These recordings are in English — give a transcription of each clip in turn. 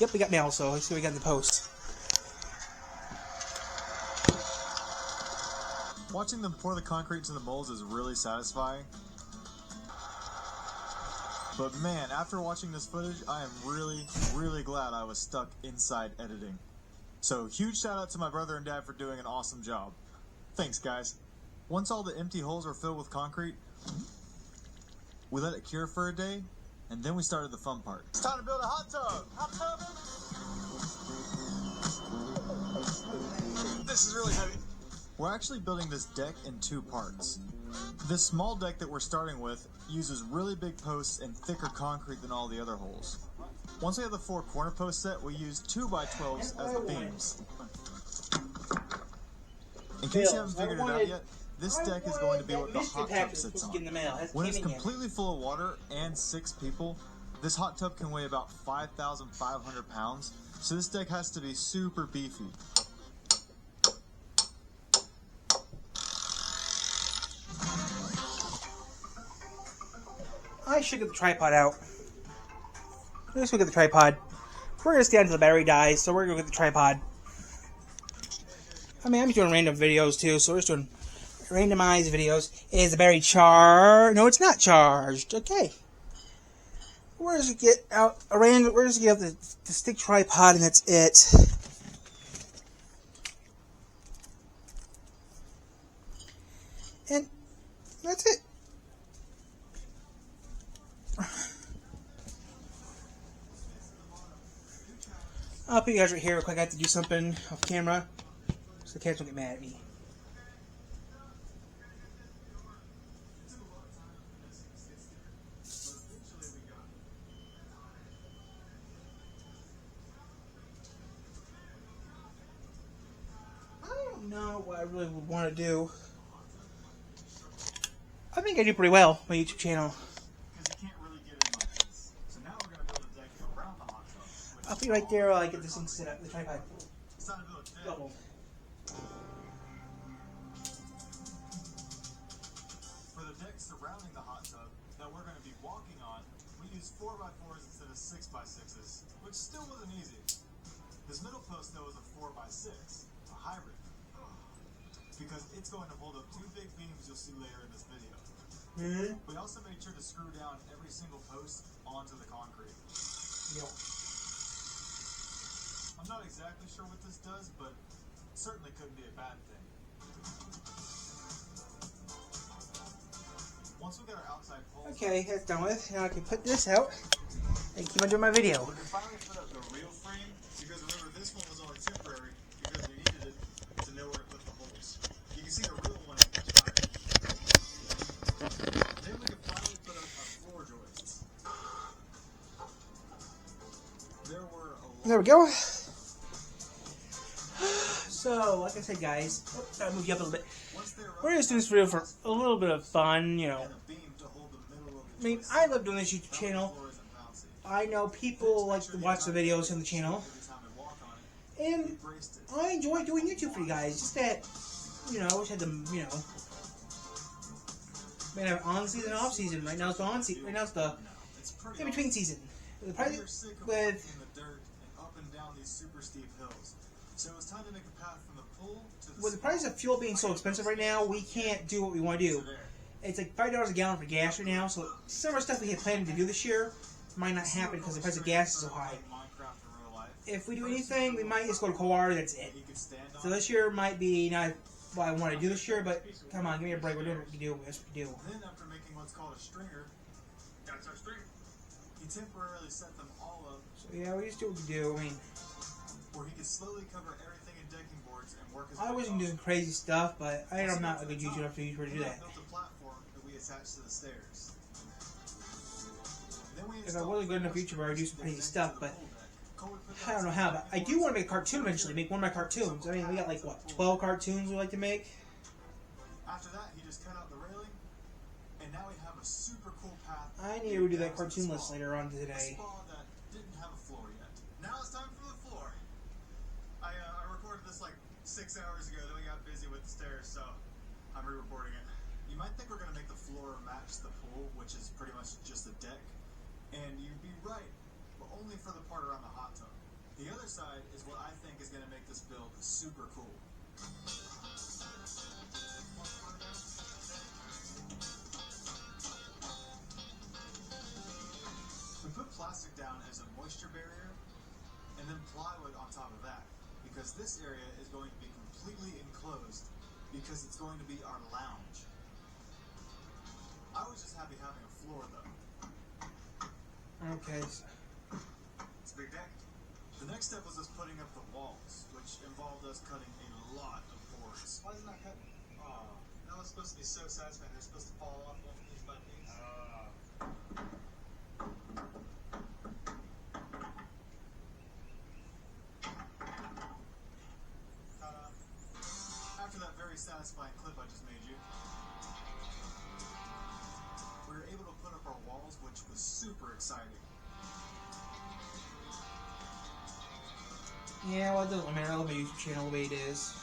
Yep, we got mail, so let's see what we got in the post. Watching them pour the concrete into the molds is really satisfying. But man, after watching this footage, I am really glad I was stuck inside editing. So huge shout out to my brother and dad for doing an awesome job. Thanks, guys. Once all the empty holes were filled with concrete, we let it cure for a day, and then we started the fun part. It's time to build a hot tub! Hot tub! This is really heavy. We're actually building this deck in 2 parts. This small deck that we're starting with uses really big posts and thicker concrete than all the other holes. Once we have the 4 corner posts set, we use 2x12s as the beams. In case you haven't figured it out yet, this deck is going to be what the hot tub sits on. When it's completely full of water and 6 people, this hot tub can weigh about 5,500 pounds, so this deck has to be super beefy. I should get the tripod out. Let's go get the tripod. We're going to stay until the battery dies, so we're going to get the tripod. I mean, I'm just doing random videos too, so we're just doing randomized videos. Is the battery charged? No, it's not charged. Okay. We're just going to get out a random. We're just going to get the stick tripod, and that's it. And that's it. I'll put you guys right here real quick. I have to do something off camera so the cats don't get mad at me. I don't know what I really would want to do. I think I do pretty well on my YouTube channel. I'll be right there while I get this thing set up, the tripod. Double. For the deck surrounding the hot tub that we're going to be walking on, we use 4x4s instead of 6x6s, which still wasn't easy. This middle post though is a 4x6, a hybrid, because it's going to hold up 2 big beams you'll see later in this video. We also made sure to screw down every single post onto the concrete. Yep. I'm not exactly sure what this does, but it certainly couldn't be a bad thing. Once we get our outside poles... Okay, that's done with. Now I can put this out and keep on doing my video. We can finally put up the real frame, because remember this one was only temporary because we needed it to know where to put the holes. You can see the real one is much higher. Then we can finally put up our floor joists. There we go. So, like I said, guys, I'll move you up a little bit. We're just doing this video for a little bit of fun, you know. I mean, I love doing this YouTube channel. I know people like to watch the videos on the channel. And I enjoy doing YouTube for you guys. Just that, you know, I wish I had the, you know. I mean, I have on season and off season. Right now it's the on season. Right now it's the in between season. The price with super steep hills. So it was time to make a path from the pool to the... With the price of fuel being so expensive right now, we can't do what we want to do. It's like $5 a gallon for gas right now, so some of our stuff we had planned to do this year might not happen because the price of gas is so high. If we do anything, we might just go to Coar, that's it. So this year might be not what I want to do this year, but come on, give me a break. We're doing what we do. That's what we do. Then after making what's called a stringer, that's our stringer. He temporarily set them all up. So yeah, we just do what we do. I mean, where he could slowly cover everything in decking boards and work his I wasn't doing crazy stuff, but I'm not a good YouTuber to do that. Built a platform that we attached to the stairs. If I wasn't good enough YouTuber, I'd do some crazy stuff, but I don't know how. But I do want to make a cartoon eventually, make one of my cartoons. I mean, we got like, what, 12 cartoons we like to make? After that, he just cut out the railing, and now we have a super cool path. I need to do that cartoon list later on today. A spa that didn't have a floor yet. Now it's time for the floor. I recorded this like 6 hours ago, then we got busy with the stairs, so I'm re-recording it. You might think we're going to make the floor match the pool, which is pretty much just a deck, and you'd be right, but only for the part around the hot tub. The other side is what I think is going to make this build super cool. We put plastic down as a moisture barrier, and then plywood on top of that, because this area is going to be completely enclosed, because it's going to be our lounge. I was just happy having a floor, though. Okay. It's a big deck. The next step was us putting up the walls, which involved us cutting a lot of boards. Why isn't that cut? Oh, that was supposed to be so satisfying. They're supposed to fall off piece by piece. Ta-da. After that very satisfying clip I just made you, we were able to put up our walls, which was super exciting. Yeah, well, it doesn't matter. I love my YouTube channel the way it is.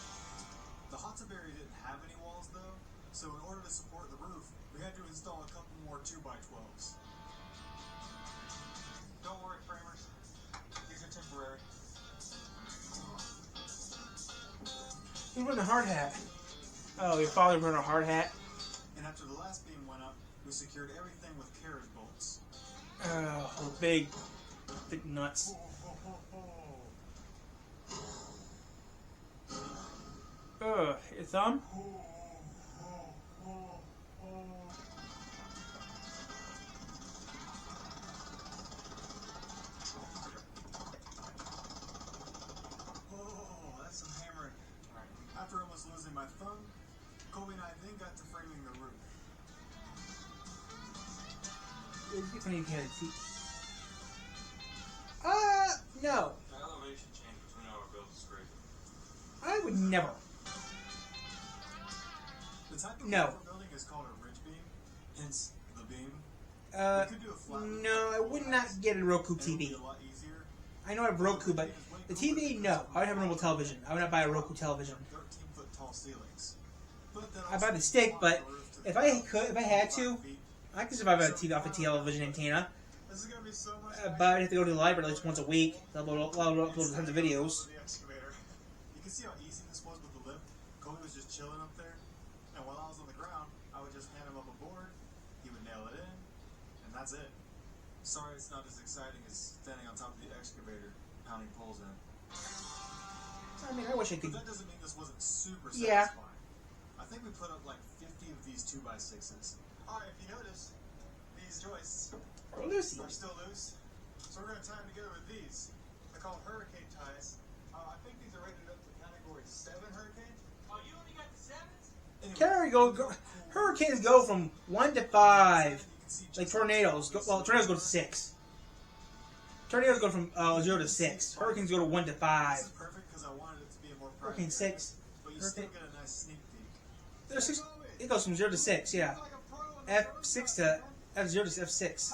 The hot tub area didn't have any walls, though, so in order to support the roof, we had to install a couple more 2x12s. Don't worry, framers. These are temporary. Who's wearing a hard hat? Oh, your father wearing a hard hat? And after the last beam went up, we secured everything with carriage bolts. Oh, big, thick nuts. Ugh, your thumb? Oh, that's some hammering. Alright. After almost losing my thumb, Colby and I then got to framing the roof. It's funny you can't see. No. The elevation change between our builds is crazy. I would never. The type of No. roof we're building is called a ridge beam, hence the beam. We could do a flat roof No, I would not get a Roku and it would be TV. a lot easier. I know I have Roku, but the TV, no. I would have a normal television. I would not buy a Roku television. 13-foot tall ceilings. But then I also buy the stick, but the roof to if I could, if I had to, 5 feet. I could survive off a television antenna. This is gonna be so much But I'd have to go to the library at least once a week. Upload tons of videos. The excavator. You can see how easy this was with the lift. Colby was just chilling up there, and while I was on the ground, I would just hand him up a board. He would nail it in, and that's it. Sorry, it's not as exciting as standing on top of the excavator, pounding poles in. I mean, I wish I could. But that doesn't mean this wasn't super Yeah. satisfying. I think we put up like 50 of these 2x6s. Alright, if you notice, these joists Oh, Lucy. are still loose, so we're going to tie them together with these. They're called hurricane ties. I think these are rated up to category 7 hurricane. Oh, you only got the 7s? Anyway, Carry hurricanes go from 1 to 5. Like tornadoes. Tornadoes go to 6. Tornadoes go from 0 to 6. Hurricanes go to 1 to 5. This is perfect because I wanted it to be a more private Hurricane 6. but you still get a nice sneak peek. There's 6. It goes from 0 to 6, yeah. F6 to F0 to F6.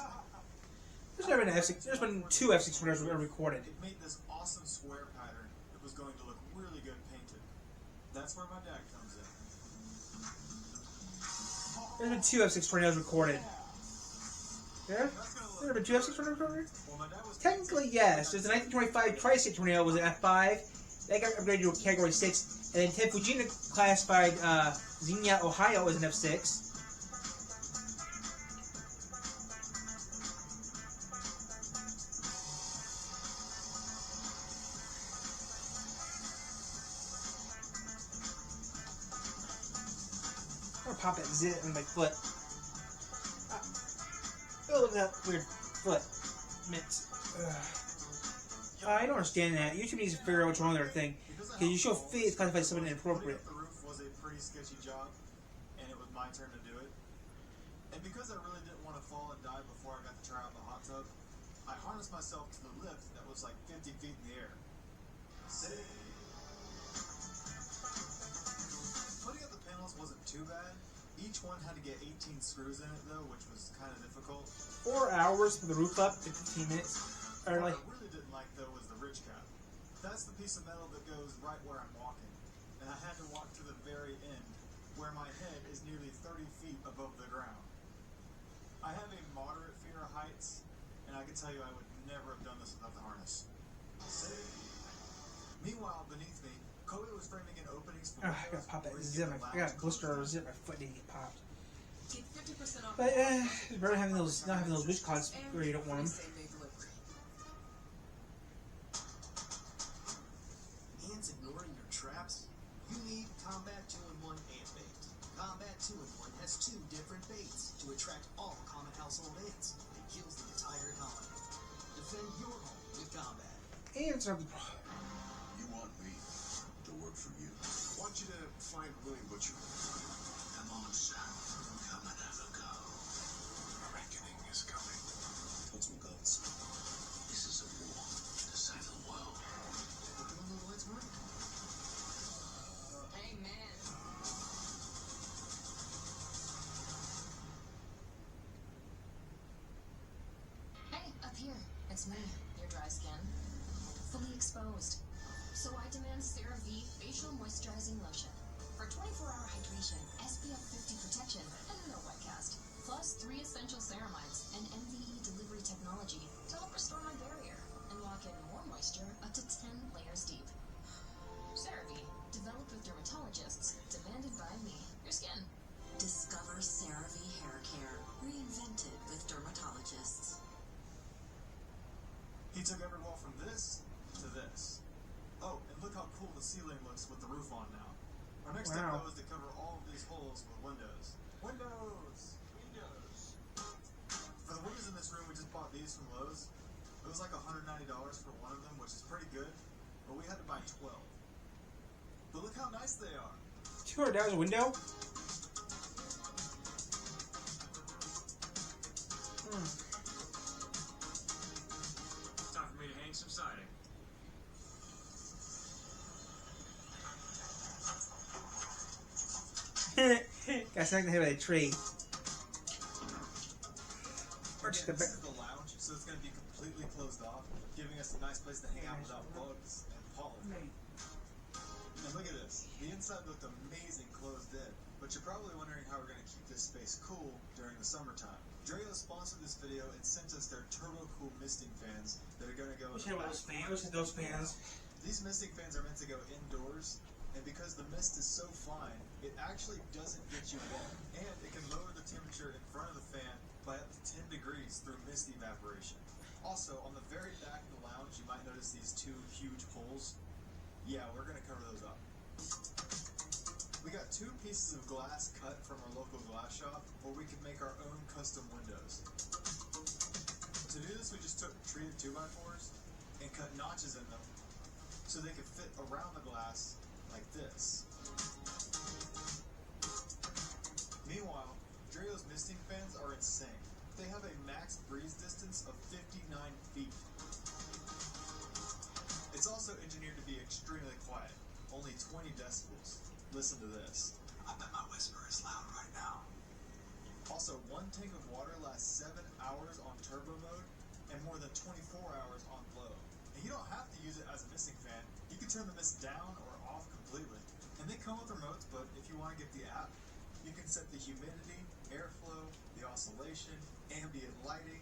There's never been an F6. There's been 2 F6 tornadoes ever recorded. It made this awesome square pattern that was going to look really good painted. That's where my dad comes in. There's been 2 F6 tornadoes recorded. Yeah? There have been 2 F6 tornadoes recorded? Well, my dad was Technically, yes. There's the 1925 Tri-State tornado was an F5. That got upgraded to a Category 6. And then Ted Fujita classified Xenia, Ohio as an F6. I'm gonna pop that zit in my foot. Oh, look at that weird foot. Mitts. I don't understand that. YouTube needs to figure out what's wrong with their thing. Because you show feet, it's classified as something inappropriate. Putting up the roof was a pretty sketchy job, and it was my turn to do it. And because I really didn't want to fall and die before I got to try out the hot tub, I harnessed myself to the lift that was like 50 feet in the air. Putting up the panels wasn't too bad. Each one had to get 18 screws in it though, which was kind of difficult. 4 hours for the roof up, 15 minutes. Or What like, I really didn't like though was the ridge cap. That's the piece of metal that goes right where I'm walking. And I had to walk to the very end, where my head is nearly 30 feet above the ground. I have a moderate fear of heights, and I can tell you I would never have done this without the harness. Meanwhile, beneath me, Kobe was framing in openings for I windows gotta pop that where you zip. get the I got a lounge blister closed or zip. My foot didn't get popped. Get 50% off. But it's better having those, not having those witch cards where you don't want them. Same-day delivery. Ants ignoring your traps? You need Combat 2-in-1 Ant Bait. Combat 2-in-1 has 2 different baits to attract all common household ants and kills the entire colony. Defend your home with Combat. Ants are the You want me to work for you? I want you to find William Butcher. Come on, son. Come and have a go. A reckoning is coming. Total gods. This is a war to save the world. We're doing the Lord's work. Amen. Hey, up here. It's me, your dry skin. Fully exposed. So I demand CeraVe Facial Moisturizing Lotion. For 24-hour hydration, SPF 50 protection, and no white cast. Plus 3 essential ceramides and MVE delivery technology to help restore my barrier and lock in more moisture up to 10 layers deep. CeraVe, developed with dermatologists, demanded by me. Your skin. Discover CeraVe Hair Care, reinvented with dermatologists. He took every wall from this to this. Oh, and look how cool the ceiling looks with the roof on now. Our next step Wow. though is to cover all of these holes with windows. Windows! Windows. For the windows in this room, we just bought these from Lowe's. It was like $190 for one of them, which is pretty good, but we had to buy 12. But look how nice they are. $200 a window. Time for me to hang some siding. Got stuck in the head by a tree. Or just Again, a this bit. is the lounge, so it's going to be completely closed off, giving us a nice place to hang out without bugs and pollen. And look at this. The inside looked amazing closed in, but you're probably wondering how we're going to keep this space cool during the summertime. Dreo sponsored this video and sent us their Turbo Cool misting fans that are going to go in Wish I the had back those of the fans. Wish I had those fans. These misting fans are meant to go indoors, and because the mist is so fine, it actually doesn't get you wet, and it can lower the temperature in front of the fan by up to 10 degrees through mist evaporation. Also, on the very back of the lounge, you might notice these 2 huge holes. Yeah, we're going to cover those up. We got 2 pieces of glass cut from our local glass shop, where we could make our own custom windows. To do this, we just took treated 2x4s and cut notches in them so they could fit around the glass like this. Meanwhile, Dreo's misting fans are insane. They have a max breeze distance of 59 feet. It's also engineered to be extremely quiet, only 20 decibels. Listen to this. I bet my whisper is loud right now. Also, 1 tank of water lasts 7 hours on turbo mode and more than 24 hours on low. And you don't have to use it as a misting fan. You can turn the mist down or off completely. And they come with remotes, but if you want to get the app, you can set the humidity, airflow, the oscillation, ambient lighting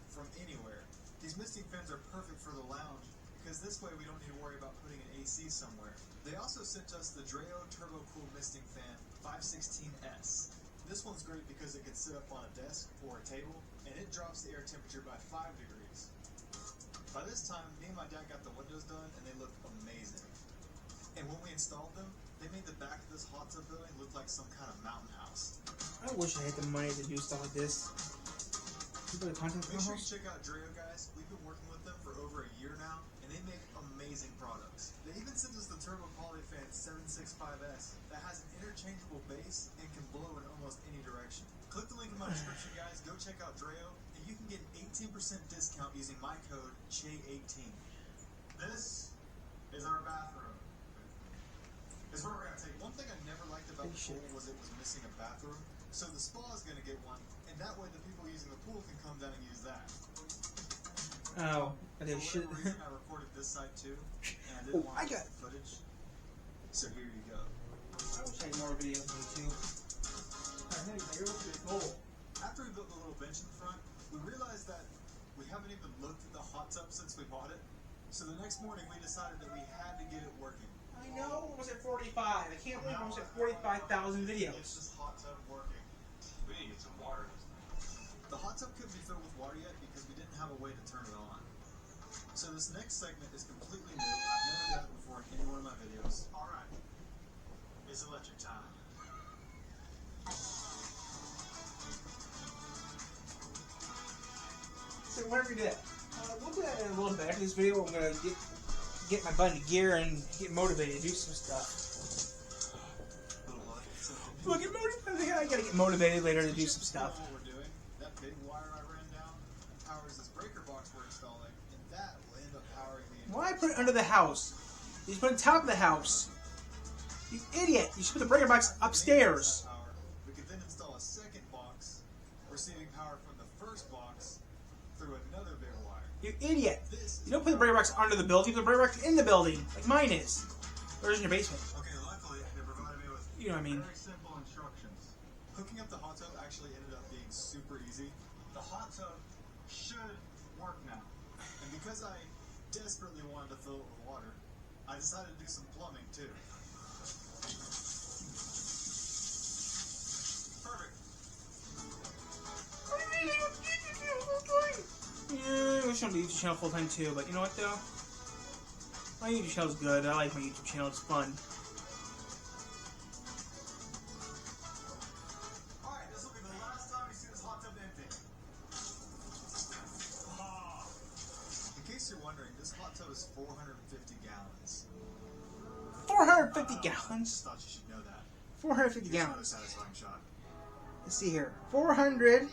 from anywhere. These misting fans are perfect for the lounge because this way we don't need to worry about putting an AC somewhere. They also sent us the Dreo Turbo Cool Misting Fan 516S. This one's great because it can sit up on a desk or a table, and it drops the air temperature by 5 degrees. By this time, me and my dad got the windows done, and they looked amazing. And when we installed them, they made the back of this hot tub building look like some kind of mountain house. I wish I had the money to do stuff like this. People the content Make sure you house. check out Dreo, guys. We've been working with them for over a year now, and they make amazing products. They even sent us the Turbo Polyfan 765S that has an interchangeable base and can blow in almost any direction. Click the link in my description, guys. Go check out Dreo, and you can get an 18% discount using my code CHE18. This is our bathroom. Is where we're gonna take. One thing I never liked about the pool was it was missing a bathroom. So the spa is gonna get one, and that way the people using the pool can come down and use that. Oh, I For did shit. whatever reason, I recorded this side too, and I didn't Oh, want I to got- get the footage. So here you go. I wish I had more videos on YouTube. I think it was pretty cool. After we built the little bench in front, we realized that we haven't even looked at the hot tub since we bought it. So the next morning we decided that we had to get it working. I know, almost at 45. I can't believe I'm almost at 45,000 Get videos. this hot tub working. We need to get some water in this thing. The hot tub couldn't be filled with water yet because we didn't have a way to turn it on. So this next segment is completely new. I've never done it before in any one of my videos. Alright. It's electric time. So why don't we do that? We'll do that in a little bit. After this video, I'm going to get my butt into gear and get motivated to do some stuff. Look, I gotta get motivated later to do some stuff. What we're doing, that big wire I ran down powers this breaker box we're installing, and that will end up powering the Why put it under the house? You just put it on top of the house. You idiot! You should put the breaker box upstairs. We could then install a second box, receiving power from the first box through another big wire. You idiot! This You don't put the breaker box under the building. You put the breaker box in the building, like mine is. Or is in your basement. Okay, luckily they provided me with You know what I mean? very simple instructions. Hooking up the hot tub actually ended up being super easy. The hot tub should work now. And because I desperately wanted to fill it with water, I decided to do some plumbing too. Perfect. Yeah, I wish I on the YouTube channel full time too, but you know what though? My YouTube channel is good. I like my YouTube channel. It's fun. Alright, this will be the last time you see this hot tub empty. In case you're wondering, this hot tub is 450 gallons. 450 Just gallons. thought you should know that. 450 Here's another gallons. satisfying shot. Let's see here. 400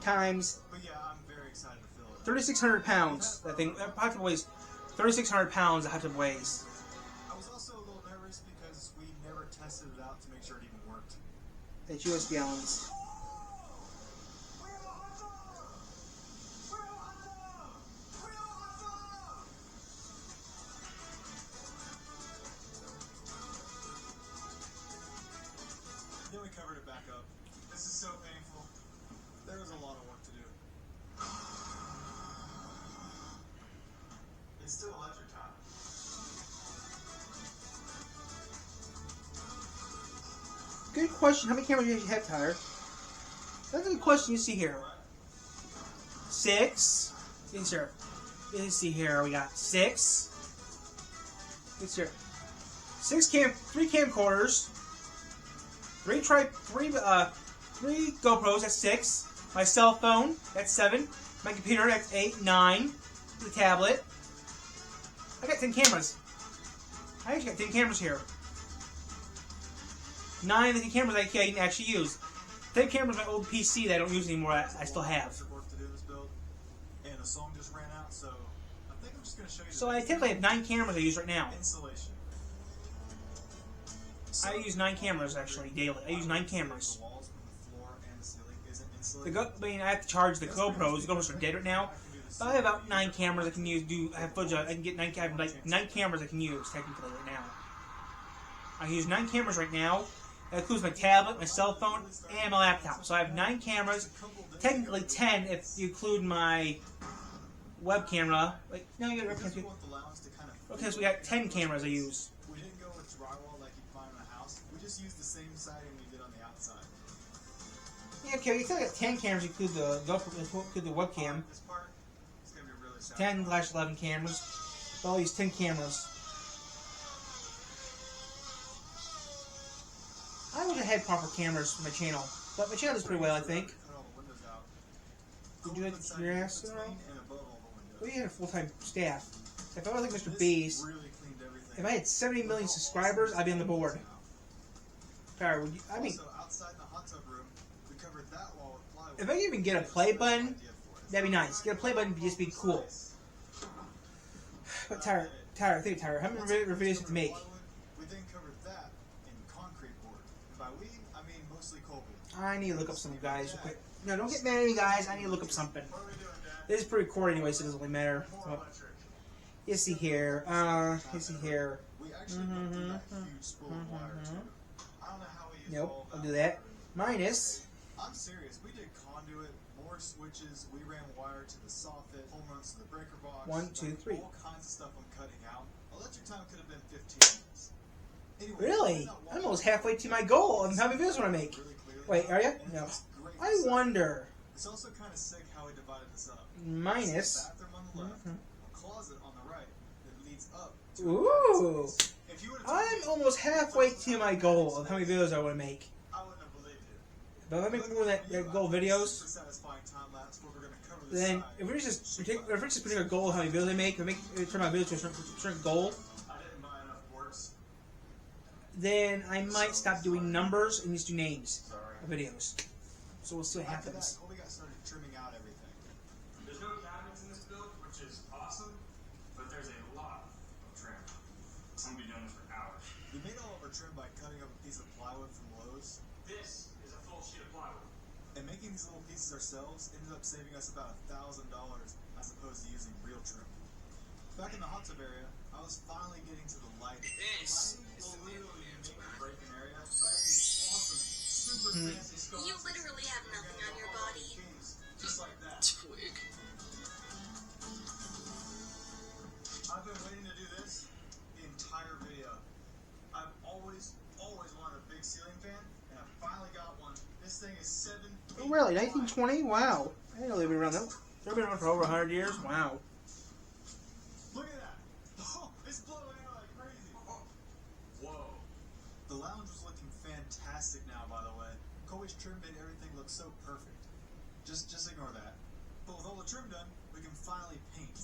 times But yeah, I'm very excited to fill it. 3,600 pounds. That thing. That hot tub weighs 3,600 pounds. The hot tub weighs. I was also a little nervous because we never tested it out to make sure it even worked. That's US gallons. Then we covered it back up. This is so painful. There was a lot of work to do. It's still electric time. Good question. How many cameras do you have, Tyler? That's a good question. You see here. 6. Yes, sir. Let's see here. We got 6. Yes, sir. 3 camcorders. 3 GoPros. That's 6. My cell phone. That's 7. My computer. That's 8, 9. The tablet. I got 10 cameras. I actually got 10 cameras here. 9 of the cameras I can actually use. 10 cameras on my old PC that I don't use anymore. I still have. Work to do this build, and the song just ran out, so I think I'm just going to show you. So I technically have 9 cameras I use right now. Insulation. I use 9 cameras actually daily. I use 9 cameras. The walls from the floor and the ceiling isn't insulated. I have to charge the GoPros. The GoPros are dead right now. But I have about 9 cameras I can use. I have footage. I can get 9. I have like 9 cameras I can use technically right now. I use 9 cameras right now. That includes my tablet, my cell phone, and my laptop. So I have 9 cameras. Technically 10 if you include my web camera. Like no, you got a web Because we camera. want the allowance to kind of Okay, so we got 10 cameras I use. We didn't go with drywall like you'd find in a house. We just used the same siding we did on the outside. Yeah, okay, you still got 10 cameras include the GoPro, include the webcam. This part is going to be really sad. 10/11 cameras. So I'll use 10 cameras. I wish I had proper cameras for my channel, but my channel does pretty well, I think. Cut all the windows out. Did you do that to your ass? Between and above all the windows. Well, you had a full-time staff. If I was like Mr. Beast, Really cleaned everything. if I had 70 million subscribers, I'd be on the board. Tyler, would you, I mean, Also, outside in the hot tub room, we covered that wall with plywood. if I could even get a play button, that'd be nice. Get a play button would just be cool. But Tyler, how many videos do you have to make? We then covered that in concrete board. And by we, I mean mostly Colby. I need to look up some guys real quick. No, don't get mad at me, guys. I need to look up something. What are we doing, Dad? This is pre-recorded anyway, so it doesn't really matter. More So, electric. you see here. You see here. We actually went through that huge spool of wire too. I don't know how we used Nope, all I'll do that. Minus I'm serious. We did conduit, more switches. We ran wire to the soffit, home runs to the breaker box. 1, 2, 3. All kinds of stuff I'm cutting out. Electric time could have been 15 minutes. Anyway, Really? I'm almost halfway to my goal of how many videos I want to make. Wait, are you? No. I wonder. It's also kind of sick how we divided this up. Minus. A bathroom on the left, a closet on the right that leads up to Ooh. If you would've I'm almost halfway to my goal of how many videos I want to make. I wouldn't have believed it. But if I make more than that goal videos, Super satisfying time lapse where we're gonna cover this then side. if we're just putting a goal of how many videos I make, turn my videos to a certain goal, I didn't buy enough works. then I might stop doing numbers and just do names of videos. So we'll see what After that, happens. Colby got started trimming out everything. There's no cabinets in this build, which is awesome, but there's a lot of trim. I'm gonna be doing this for hours. We made all of our trim by cutting up a piece of plywood from Lowe's, This is a full sheet of plywood. and making these little pieces ourselves ended up saving us about $1,000 as opposed to using real trim. Back in the hot tub area, I was finally getting to the lighting. This Lighting will literally make or break an area. So I have these awesome, super fancy scarves. You literally have nothing on your body. Just like that. Twig. I've been waiting to do this the entire video. I've always wanted a big ceiling fan, and I finally got one. This thing is 7 feet Oh, really? wide. 1920? Wow. I didn't know they've been around that. They've been around for over 100 years? Wow. Look at that! Oh, it's blowing out like crazy. Whoa. The lounge was looking fantastic now, by the way. Colby's trim made everything look so perfect. Just ignore that. But with all the trim done, we can finally paint.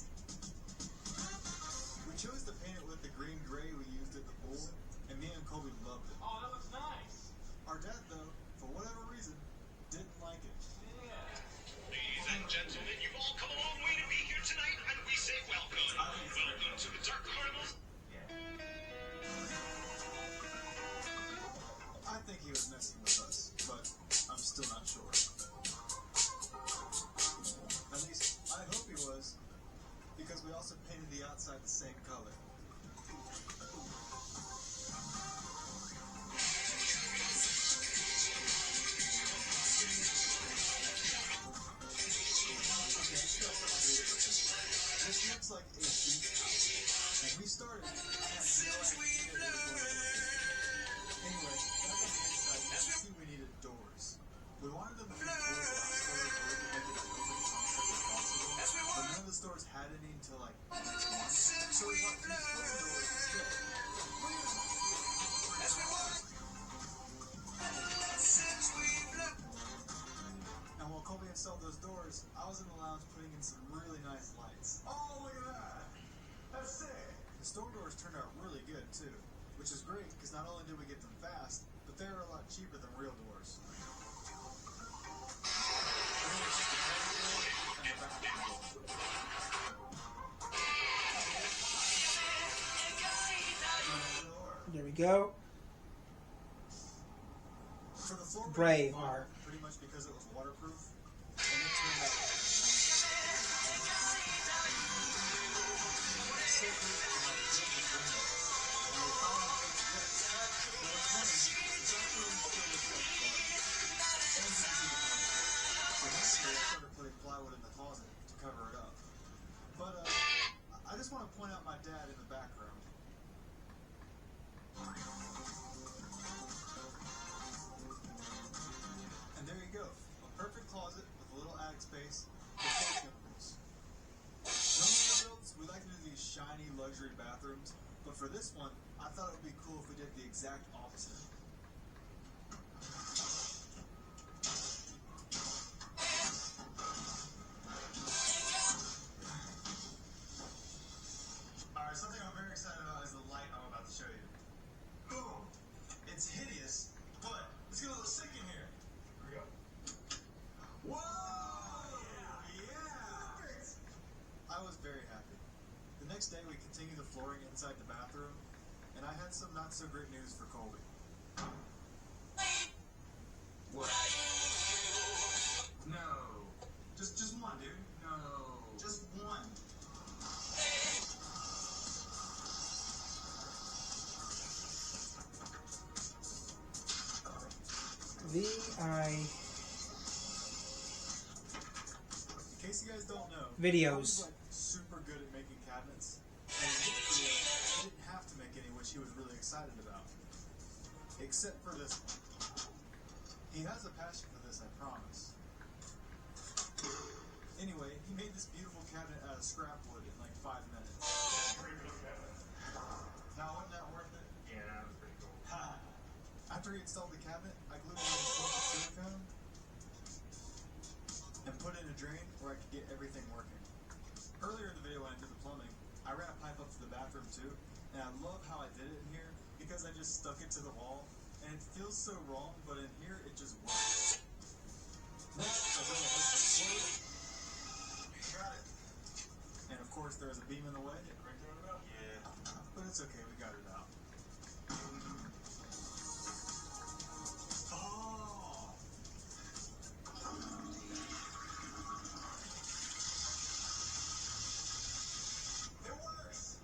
We chose to paint it with the green gray we used at the pool, and me and Colby loved it. Oh, that looks nice. Our dad, though, for whatever reason, didn't like it. Yeah. Ladies and gentlemen, you've all come a long way to be here tonight, and we say welcome. Welcome to the Dark Carnival. I think he was messing with us, but I'm still not sure. At least, I hope he was, because we also painted the outside the same color. This looks like a beach house. When we started, I had no idea what it was going to be. Anyway, back on the inside, you can see we needed doors. We wanted them to be full glass doors where we could make it as open concept as possible, but none of the stores had any until like next month. So we bought 2 full doors instead. And while Colby installed those doors, I was in the lounge putting in some really nice lights. Oh, look at that! That's sick! The store doors turned out really good too, which is great because not only did we get them fast, but they were a lot cheaper than real doors. There we go. For the floor, Braveheart. pretty much because it was waterproof, and it turned out. Putting plywood in the closet to cover it up. But I just want to point out my dad in the background. And there you go, a perfect closet with a little attic space with 4 chemicals. Normally in builds, we like to do these shiny luxury bathrooms, but for this one, I thought it would be cool if we did the exact opposite. Alright, something I'm very excited about is the light I'm about to show you. Boom! It's hideous, but it's gonna look sick in here. Here we go. Whoa! Yeah! Perfect! I was very happy. The next day we continued the flooring inside the bathroom, and I had some not so great news for Colby. What? No. Just one, dude. No. Just one. case you guys don't know, Videos. I was like super good at making cabinets, and in this video, he didn't have to make any, which he was really excited about. Except for this one. He has a passion for this, I promise. Anyway, he made this beautiful cabinet out of scrap wood in like 5 minutes. Pretty cool cabinet. Now, wasn't that worth it? Yeah, that was pretty cool. After he installed the cabinet, I glued it on some silicone and put it in a drain where I could get everything working. Earlier in the video when I did the plumbing, I ran a pipe up to the bathroom too, and I love how I did it in here because I just stuck it to the wall, and it feels so wrong, but in here it just works. Next, I built a hook for the floor. Got it. And of course there was a beam in the way. Yeah. But it's okay, we got it out. Oh! It works!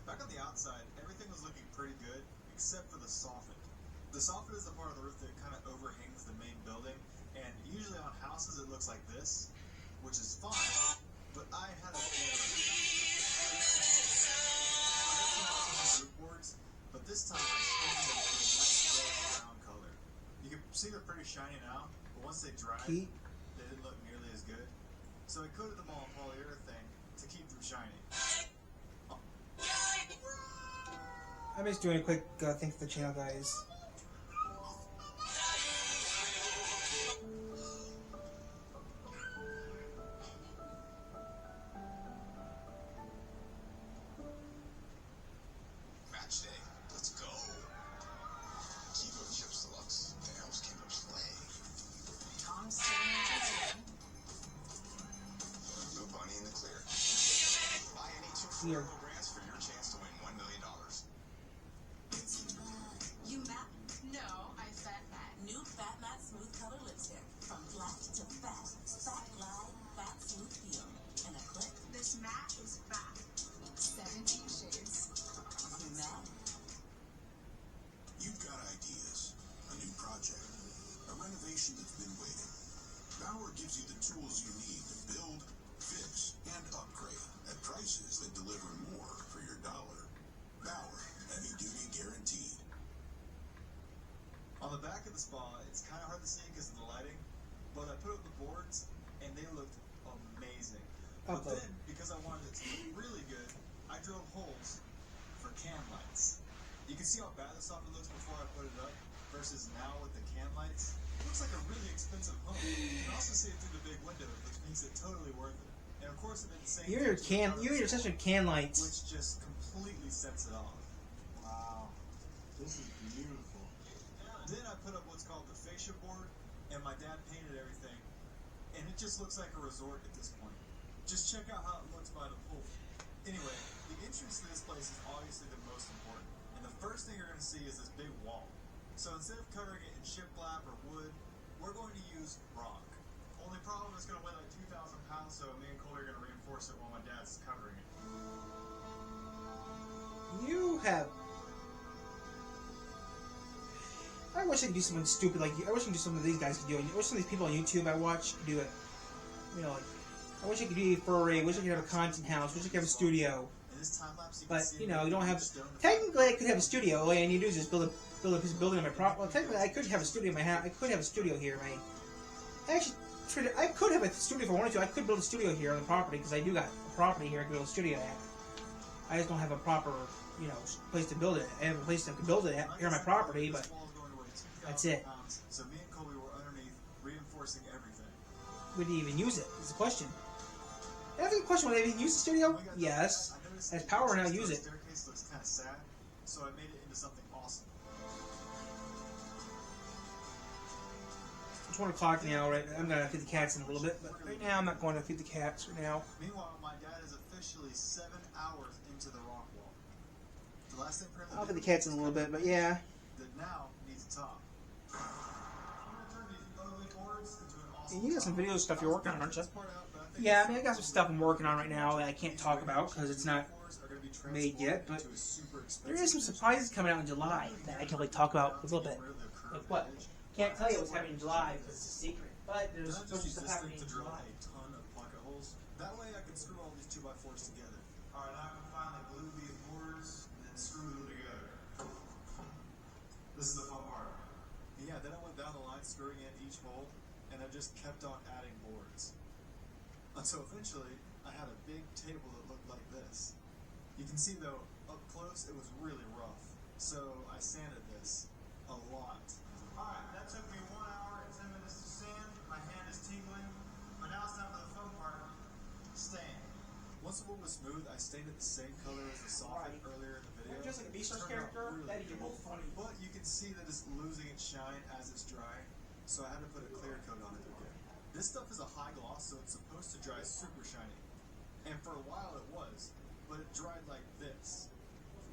Back on the outside, everything was looking pretty good, except for the soffit. The soffit is the part of the roof that kind of overhangs the main building, and usually on houses it looks like this, which is fine, but I had a roof boards, but this time I stained them to a nice red brown color. You can see they're pretty shiny now, but once they dried, Heat. they didn't look nearly as good. So I coated them all in polyurethane to keep them shiny. I'm just doing a quick thing for the channel, guys. Match day. Let's go. Keep up Chips Deluxe. The house keep up slay. Tom's still Blue Bunny in the clear. Buy any 2 Here. Ford brands for your chance to win $1 million. You matte? No, I fat Matt. New Fat Matte Smooth Color Lipstick. From flat to fat. Fat glide, fat smooth feel. And a click. This matte is fat. 17 shades. You matte? You've got ideas, a new project, a renovation that's been waiting. Bauer gives you the tools you need to build, fix, and upgrade at prices that deliver more for your dollar. Bauer, heavy duty guaranteed. On the back of the spa, it's kind of hard to see because of the lighting, but I put up the boards and they looked amazing. But Upload. then, because I wanted it to look really good, I drilled holes for can lights. You can see how bad the soffit looks before I put it up versus now with the can lights. It looks like a really expensive home. You can also see it through the big windows, which makes it totally worth it. And of course, it did the same You and your thing can, with you and your the such a can lights. which just completely sets it off. Wow, this is beautiful. Then I put up what's called the fascia board, and my dad painted everything, and it just looks like a resort at this point. Just check out how it looks by the pool. Anyway, the entrance to this place is obviously the most important, and the first thing you're going to see is this big wall. So instead of covering it in shiplap or wood, we're going to use rock. Only problem is going to weigh like 2,000 pounds, so me and Coley are going to reinforce it while my dad's covering it. You have. I wish I could do something stupid like you. I wish I could do something these guys could do. I wish some of these people on YouTube I watch could do it. You know, like I wish I could do it for a. I wish I could have a content house. Wish I could have a studio. In this time lapse, you can But see you know, you don't have. stone. Technically, I could have a studio. All I need to do is just build a piece of building on my property. Well, technically, I could have a studio in my house. I could have a studio here. I could have a studio if I wanted to. I could build a studio here on the property because I do got a property here. I could build a studio at. I just don't have a proper, place to build it. I have a place to build it at here on my property, but that's it. So me and Colby were underneath, reinforcing everything. would you even use it? Is the question. That's a question. Would I even use the studio? Yes. As power now, use it. The staircase looks kind of sad, so I made it into something awesome. It's 1 o'clock now, right? I'm gonna feed the cats in a little bit, but right now I'm not going to feed the cats right now. Meanwhile, my dad is officially 7 hours into the rock wall. The last thing for him to I'll do feed the cats in a little bit, but yeah. that now needs a top. I'm gonna turn these ugly boards into an awesome You got some top. video stuff you're working on, aren't you? This part out, but I think Yeah, I mean, I got some stuff I'm working on right now that I can't talk about because it's not are gonna be made yet, transformed but into a super there is some expensive surprises coming out in July that I can talk about a little bit. Like what? Can't tell you what's happening in July because it's a secret. But there's Can I supposed to be just use stuff this happening thing in to drill July. a ton of pocket holes? That way I can screw all these 2x4s together. Alright, now I can finally glue these boards and then screw them together. This is the fun part. Yeah, then I went down the line screwing in each hole, and I just kept on adding boards. Until eventually, I had a big table that looked like this. You can see though, up close it was really rough. So I sanded this a lot. Alright, that took me 1 hour and 10 minutes to sand. My hand is tingling. But now it's time for the fun part. Stain. Once the wood was smooth, I stained it the same color as the soffit earlier in the video. Just like a Beastars Turned out character, really that'd be cool. both funny. But you can see that it's losing its shine as it's drying, so I had to put a clear coat on it again. This stuff is a high gloss, so it's supposed to dry super shiny. And for a while it was, but it dried like this.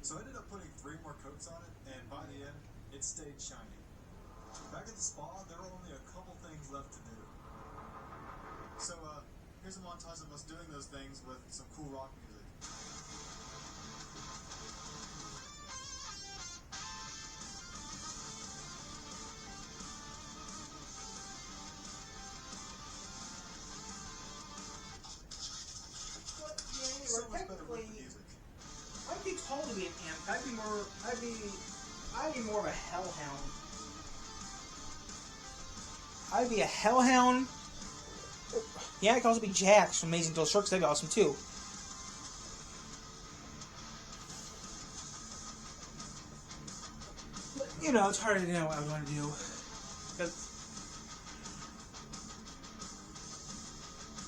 So I ended up putting 3 more coats on it, and by the end, it stayed shiny. Back at the spa, there were only a couple things left to do. So, here's a montage of us doing those things with some cool rock music. So much better with the music. I'd be told to be an amp. I'd be more of a hellhound. I'd be a hellhound. Yeah, I could also be Jax from Amazing Dual Circus. That'd be awesome too. But, you know, it's hard to know what I want to do.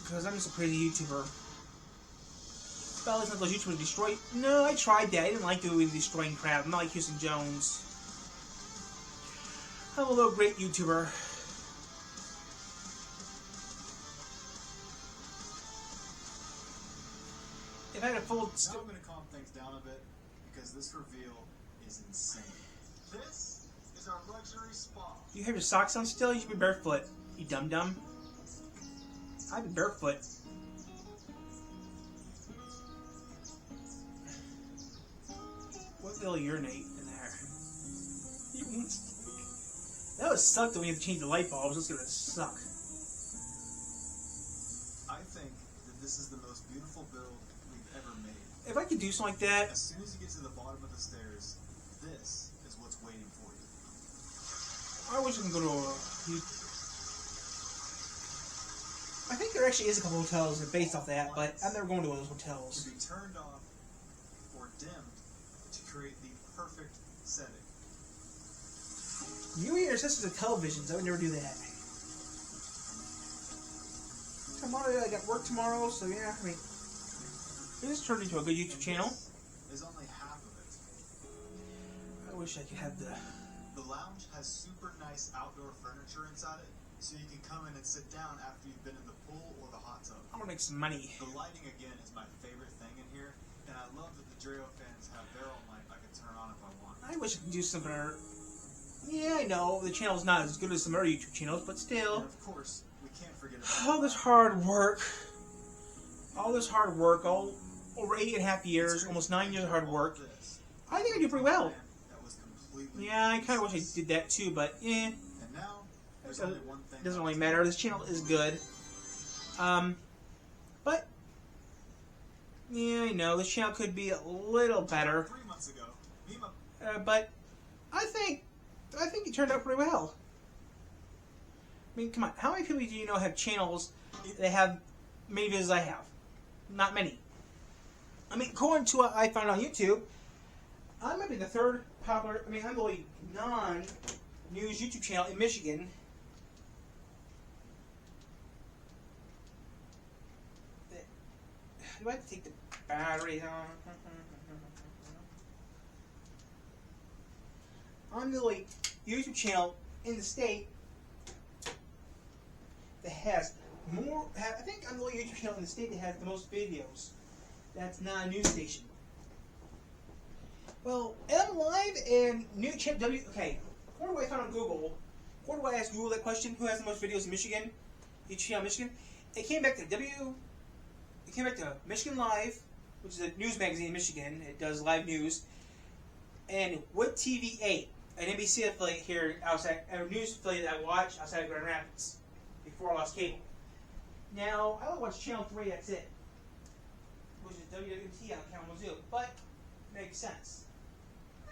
Because I'm just a crazy YouTuber. Well, it's not those YouTubers destroy. No, I tried that. I didn't like doing destroying crap. I'm not like Houston Jones. I'm a little great YouTuber. If I had a full. Now I'm going to calm things down a bit because this reveal is insane. This is our luxury spa. You have your socks on still? You should be barefoot. You dum dum. I'd be barefoot. What will urinate in there? That would suck that we have to change the light bulbs. That's gonna suck. I think that this is the most beautiful build we've ever made. If I could do something like that, As soon as you get to the bottom of the stairs, this is what's waiting for you. I wish I could go to a. I think there actually is a couple hotels that are based off that, but I'm never going to one of those To hotels. be turned off or dimmed to create the perfect setting. You and your sisters have televisions. I would never do that. Tomorrow I got work tomorrow, so yeah. I mean, this turned into a good YouTube channel. Is only half of it. I wish I could have the. The lounge has super nice outdoor furniture inside it, so you can come in and sit down after you've been in the pool or the hot tub. I'm gonna make some money. The lighting again is my favorite thing in here, and I love that the Dreo fans have their own light I can turn on if I want. I wish I could do something. Yeah, I know the channel's not as good as some other YouTube channels, but still. And of course, we can't forget about All this hard work. All this hard work. All over 8.5 years, almost 9 years of hard work. this. I think I do pretty well. That was completely Yeah, I kind of wish I did that too, but eh. And now, there's only one thing. It doesn't really matter. This channel is good. But yeah, I know this channel could be a little better. 3 months ago, me and my But I think it turned out pretty well. I mean, come on. How many people do you know have channels that have many videos as I have? Not many. I mean, according to what I found on YouTube, I might be the third popular. I mean, I'm the only non-news YouTube channel in Michigan. Do I have to take the battery on? I'm the only YouTube channel in the state that has more. I think I'm the only YouTube channel in the state that has the most videos. That's not a news station. Well, M Live and New Channel W. Okay, what do I find on Google? What do I ask Google that question? Who has the most videos in Michigan? YouTube channel in Michigan. It came back to It came back to Michigan Live, which is a news magazine in Michigan. It does live news. And Wood TV 8, an NBC affiliate here outside, a news affiliate that I watch outside of Grand Rapids before I lost cable. Now, I only watch Channel 3, that's it. which is WWT on Kalamazoo, but makes sense. I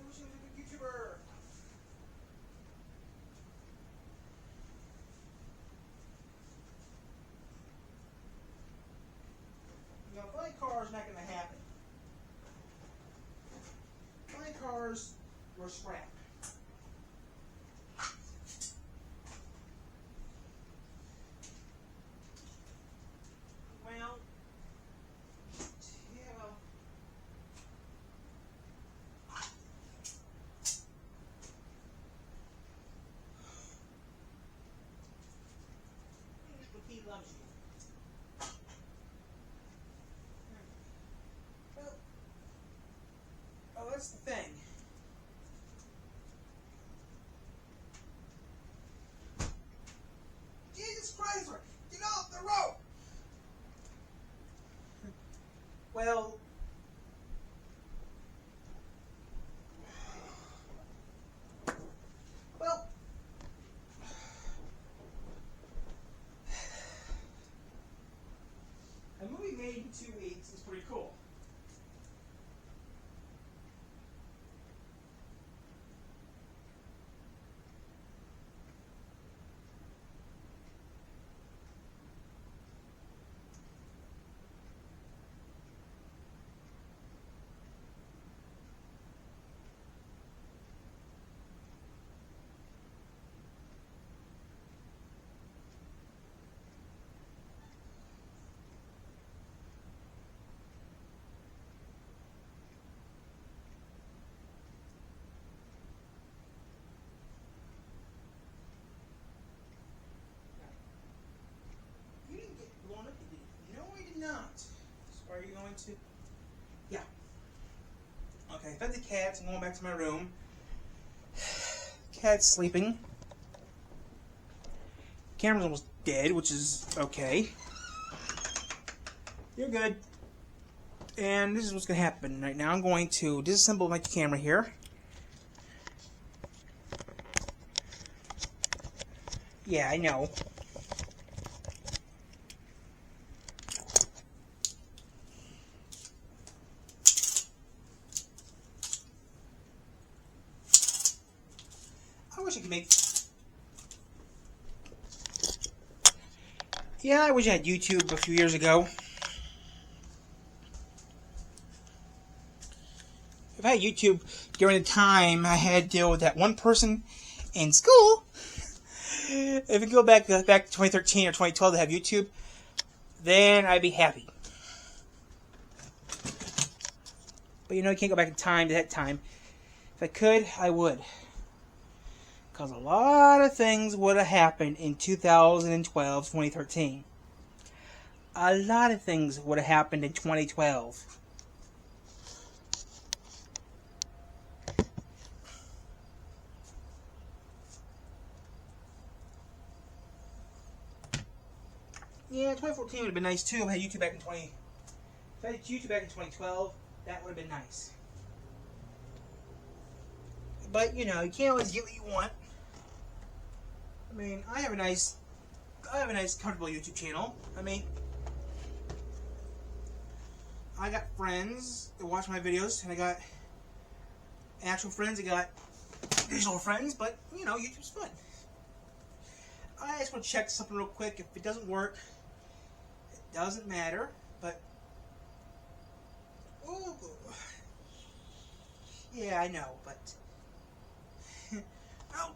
wish I was a good YouTuber. You know, flying cars not going to happen. Flying cars were scrapped. Well, yeah. He loves you. Well, oh, that's the thing. Jesus Christ, get off the road! Well, a movie made in 2 weeks is pretty cool. You didn't get blown up, did you? No, I did not. So are you going to? Yeah. Okay, fed the cats. I'm going back to my room. Cat's sleeping. Camera's almost dead, which is okay. You're good. And this is what's going to happen right now. I'm going to disassemble my camera here. Yeah, I know. I wish I could make... Yeah, I wish I had YouTube a few years ago. If I had YouTube during the time I had to deal with that one person in school, if you go back to 2013 or 2012 to have YouTube, then I'd be happy. But you know, you can't go back in time to that time. If I could, I would. Because a lot of things would have happened in 2012, 2013. A lot of things would have happened in 2012. Yeah, 2014 would have been nice too. If I had YouTube back in If I had YouTube back in 2012, that would have been nice. But you know, you can't always get what you want. I mean, I have a nice, comfortable YouTube channel. I mean, I got friends that watch my videos, and I got actual friends. I got digital friends, but you know, YouTube's fun. I just want to check something real quick. If it doesn't work, it doesn't matter. But ooh, yeah, I know, but oh.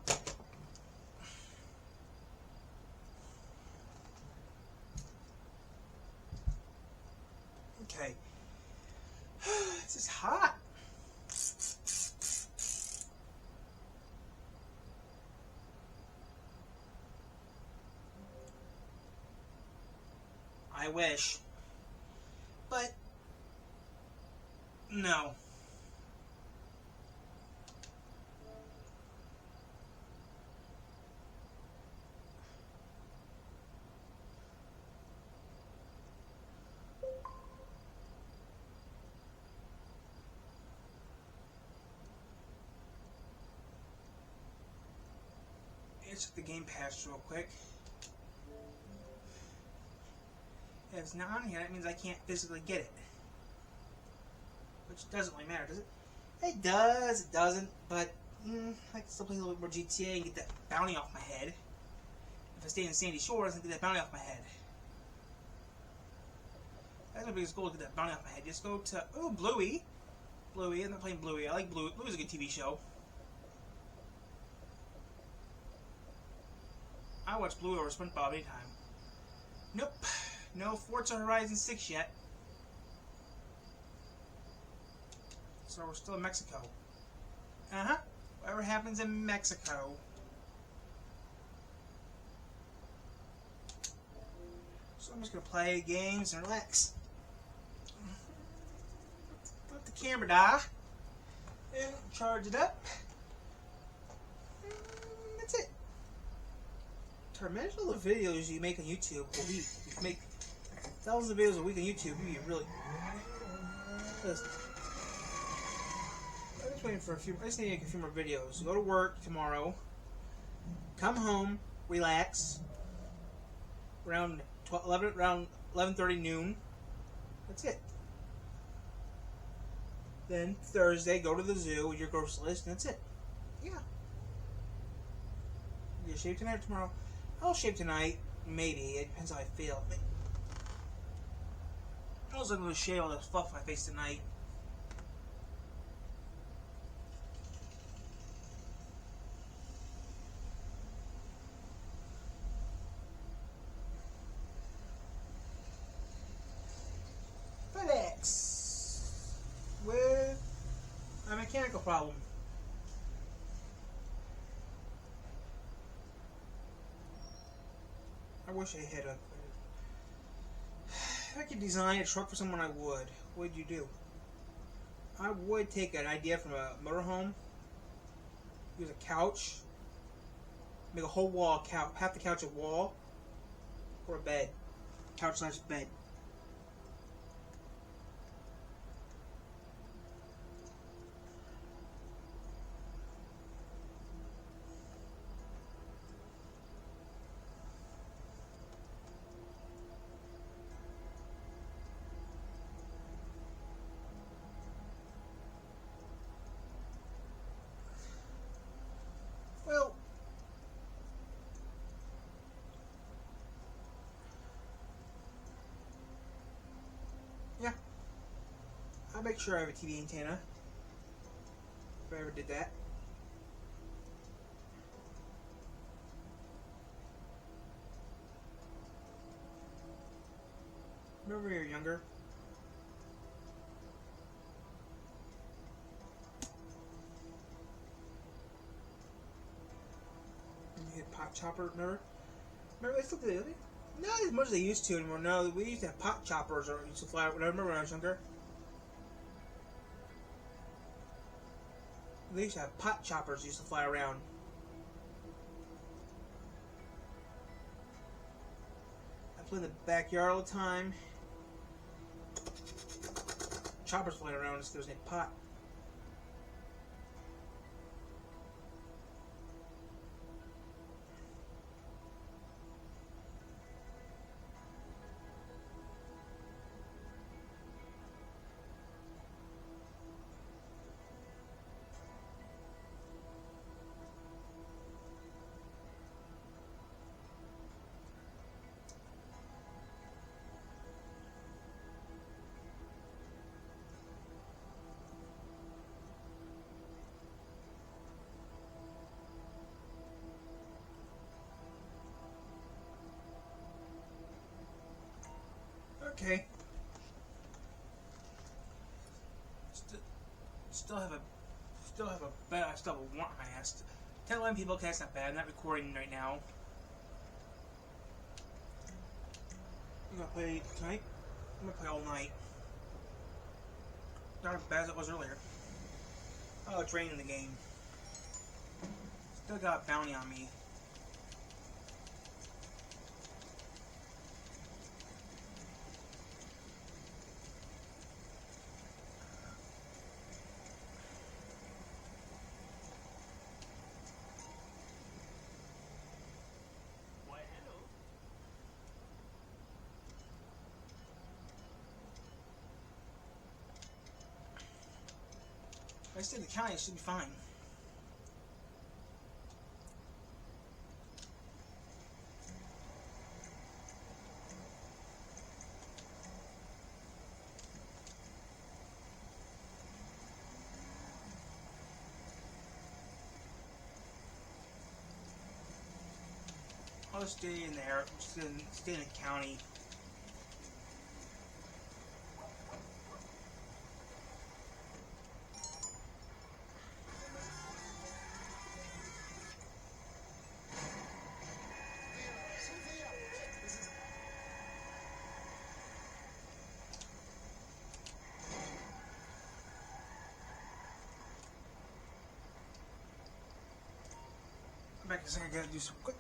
Okay. This is hot. I wish. But no. Let's check the Game Pass real quick. If it's not on here, that means I can't physically get it. Which doesn't really matter, does it? It does, it doesn't, but I can still play a little bit more GTA and get that bounty off my head. If I stay in Sandy Shores, I can get that bounty off my head. That's my biggest goal, to get that bounty off my head. Just go to, oh, Bluey. Bluey, I'm not playing Bluey. I like Bluey. Bluey's a good TV show. I watch Bluey over SpongeBob anytime. Nope. No Forza Horizon 6 yet. So we're still in Mexico. Uh-huh. Whatever happens in Mexico. So I'm just going to play games and relax. Let the camera die. And charge it up. And that's it. To imagine all the videos you make on YouTube a week. You can make thousands of videos a week on YouTube. You'd be really... I'm just waiting for a few... I just need to make a few more videos. Go to work tomorrow. Come home. Relax. Around 11:30 noon. That's it. Then Thursday, go to the zoo with your grocery list, and that's it. Yeah. You gonna shave tonight or tomorrow? I'll shave tonight. Maybe. It depends how I feel. I was going to shave all this fluff on my face tonight. FedEx with a mechanical problem. I wish I had a... If I could design a truck for someone, I would. What would you do? I would take an idea from a motorhome, use a couch, make a whole wall couch, half the couch a wall, or a bed. Couch/bed. Well, yeah. I'll make sure I have a TV antenna. If I ever did that. Remember when you were younger? Pot chopper, remember they still do it? Not as much as they used to anymore. No, we used to have pot choppers or used to fly. I remember when I was younger. They used to have pot choppers used to fly around. I play in the backyard all the time. Choppers flying around so there's no pot. Okay. Still have a bad. I still have a warrant in my ass. 10, 11 people. Okay, that's not bad. I'm not recording right now. I'm gonna play tonight. I'm gonna play all night. Not as bad as it was earlier. Oh, it's raining in the game. Still got a bounty on me. I stay in the county, it should be fine. I'll just stay in there. Just stay in the county. Back in a second, I gotta do some quick